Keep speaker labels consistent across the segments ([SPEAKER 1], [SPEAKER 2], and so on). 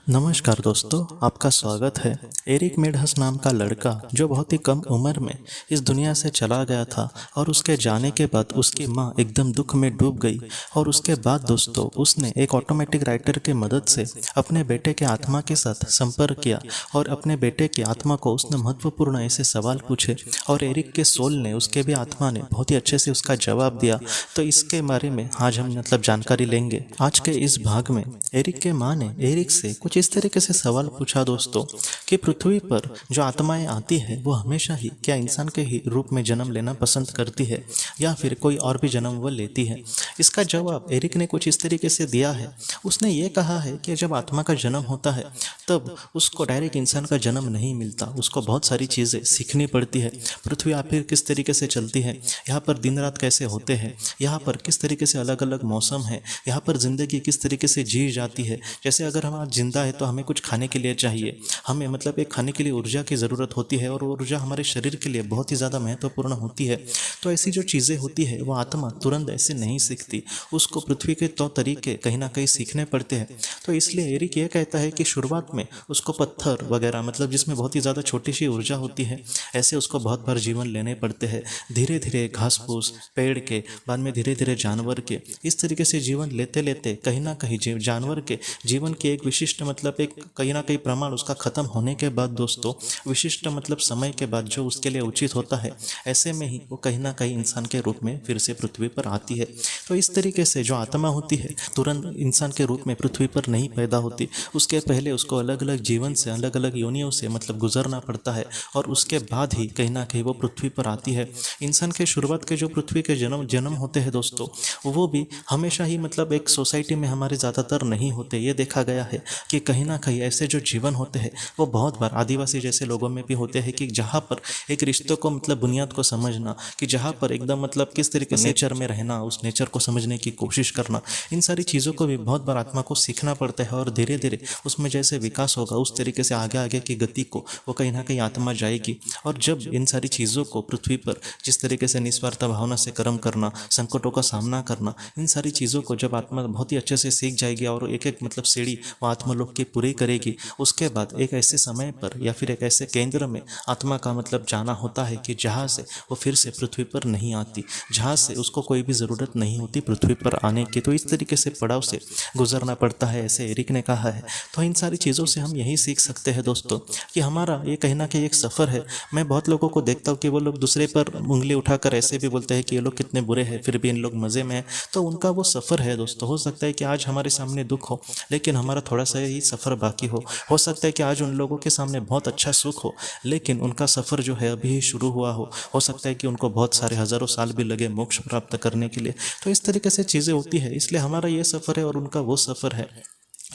[SPEAKER 1] नमस्कार दोस्तों, आपका स्वागत है। एरिक मेडहस नाम का लड़का जो बहुत ही कम उम्र में इस दुनिया से चला गया था और उसके जाने के बाद उसकी माँ एकदम दुख में डूब गई। और उसके बाद दोस्तों उसने एक ऑटोमेटिक राइटर की मदद से अपने बेटे के आत्मा के साथ संपर्क किया और अपने बेटे की आत्मा को उसने महत्वपूर्ण ऐसे सवाल पूछे और एरिक के सोल ने, उसके भी आत्मा ने बहुत ही अच्छे से उसका जवाब दिया। तो इसके बारे में आज हम जानकारी लेंगे। आज के इस भाग में एरिक के माँ ने एरिक से कुछ इस तरीके से सवाल पूछा दोस्तों कि पृथ्वी पर जो आत्माएं आती है वो हमेशा ही क्या इंसान के ही रूप में जन्म लेना पसंद करती है या फिर कोई और भी जन्म वो लेती है। इसका जवाब एरिक ने कुछ इस तरीके से दिया है। उसने ये कहा है कि जब आत्मा का जन्म होता है तब उसको डायरेक्ट इंसान का जन्म नहीं मिलता, उसको बहुत सारी चीज़ें सीखनी पड़ती है। पृथ्वी आखिर किस तरीके से चलती है, यहाँ पर दिन रात कैसे होते हैं, यहाँ पर किस तरीके से अलग अलग मौसम है, यहाँ पर ज़िंदगी किस तरीके से जी जाती है। जैसे अगर हम आज जिंदा है तो हमें कुछ खाने के लिए चाहिए, हमें एक खाने के लिए ऊर्जा की ज़रूरत होती है और वो ऊर्जा हमारे शरीर के लिए बहुत ही ज़्यादा महत्वपूर्ण होती है। तो ऐसी जो चीज़ें होती है वो आत्मा तुरंत ऐसे नहीं सीखती, उसको पृथ्वी के तौर तरीके कहीं ना कहीं सीखने पड़ते हैं। तो इसलिए एरिक ये कहता है कि शुरुआत में उसको पत्थर वगैरह जिसमें बहुत ही ज़्यादा छोटी सी ऊर्जा होती है, ऐसे उसको बहुत बार जीवन लेने पड़ते हैं। धीरे धीरे घास फूस पेड़ के, बाद में धीरे धीरे जानवर के, इस तरीके से जीवन लेते लेते कहीं ना कहीं जानवर के जीवन की एक विशिष्ट एक कहीं ना कहीं प्रमाण उसका खत्म होने के बाद दोस्तों विशिष्ट समय के बाद जो उसके लिए उचित होता है, ऐसे में ही वो कहीं ना कहीं इंसान के रूप में फिर से पृथ्वी पर आती है। तो इस तरीके से जो आत्मा होती है तुरंत इंसान के रूप में पृथ्वी पर नहीं पैदा होती, उसके पहले उसको अलग अलग जीवन से, अलग अलग योनियों से गुजरना पड़ता है और उसके बाद ही कहीं ना कहीं वो पृथ्वी पर आती है। इंसान के शुरुआत के जो पृथ्वी के जन्म होते हैं दोस्तों, वो भी हमेशा ही एक सोसाइटी में हमारे ज़्यादातर नहीं होते। ये देखा गया है कि कहीं ना कहीं ऐसे जो जीवन होते हैं वो बहुत बार आदिवासी जैसे लोगों में भी होते हैं कि जहाँ पर एक रिश्तों को बुनियाद को समझना, कि जहाँ पर एकदम किस तरीके से नेचर में रहना, उस नेचर को समझने की कोशिश करना, इन सारी चीज़ों को भी बहुत बार आत्मा को सीखना पड़ता है। और धीरे धीरे उसमें जैसे विकास होगा उस तरीके से आगे आगे की गति को वो कहीं ना कहीं आत्मा जाएगी। और जब इन सारी चीज़ों को पृथ्वी पर जिस तरीके से निस्वार्थ भावना से कर्म करना, संकटों का सामना करना, इन सारी चीज़ों को जब आत्मा बहुत ही अच्छे से सीख जाएगी और एक एक सीढ़ी वो आत्मलोक की पूरी करेगी, उसके बाद एक ऐसे समय पर या फिर एक ऐसे केंद्र में आत्मा का जाना होता है कि जहाँ से वो फिर से पृथ्वी पर नहीं आती, जहाँ से उसको कोई भी ज़रूरत नहीं होती पृथ्वी पर आने की। तो इस तरीके से पड़ाव से गुजरना पड़ता है, ऐसे एरिक ने कहा है। तो इन सारी चीज़ों से हम यही सीख सकते हैं दोस्तों कि हमारा ये कहीं ना कहीं एक सफ़र है। मैं बहुत लोगों को देखता हूँ कि वो लोग दूसरे पर उंगली उठाकर ऐसे भी बोलते हैं कि ये लोग कितने बुरे हैं फिर भी इन लोग मज़े में हैं। तो उनका वो सफ़र है दोस्तों। हो सकता है कि आज हमारे सामने दुख हो लेकिन हमारा थोड़ा सा ही सफ़र बाकी हो सकता है कि आज उन लोगों के सामने बहुत अच्छा सुख हो लेकिन उनका सफ़र जो है अभी ही शुरू हुआ हो सकता है कि उनको बहुत सारे हज़ारों साल भी लगे मोक्ष प्राप्त करने के लिए। तो इस तरीके से चीज़ें होती है, इसलिए हमारा ये सफ़र है और उनका वो सफ़र है,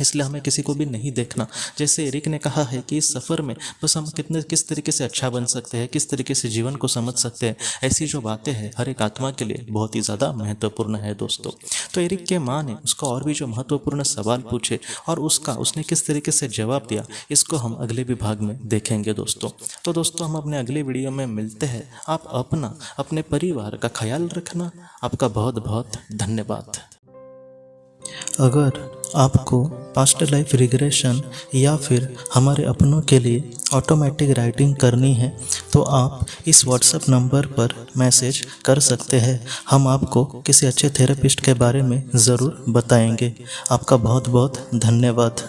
[SPEAKER 1] इसलिए हमें किसी को भी नहीं देखना। जैसे एरिक ने कहा है कि इस सफ़र में बस हम किस तरीके से अच्छा बन सकते हैं, किस तरीके से जीवन को समझ सकते हैं, ऐसी जो बातें हैं हर एक आत्मा के लिए बहुत ही ज़्यादा महत्वपूर्ण है दोस्तों। तो एरिक के माँ ने उसको और भी जो महत्वपूर्ण सवाल पूछे और उसने किस तरीके से जवाब दिया, इसको हम अगले विभाग में देखेंगे दोस्तों। तो दोस्तों हम अपने अगले वीडियो में मिलते हैं। आप अपने परिवार का ख्याल रखना। आपका बहुत बहुत धन्यवाद। अगर आपको पास्ट लाइफ रिग्रेशन या फिर हमारे अपनों के लिए ऑटोमेटिक राइटिंग करनी है तो आप इस व्हाट्सएप नंबर पर मैसेज कर सकते हैं। हम आपको किसी अच्छे थेरेपिस्ट के बारे में ज़रूर बताएंगे। आपका बहुत बहुत धन्यवाद।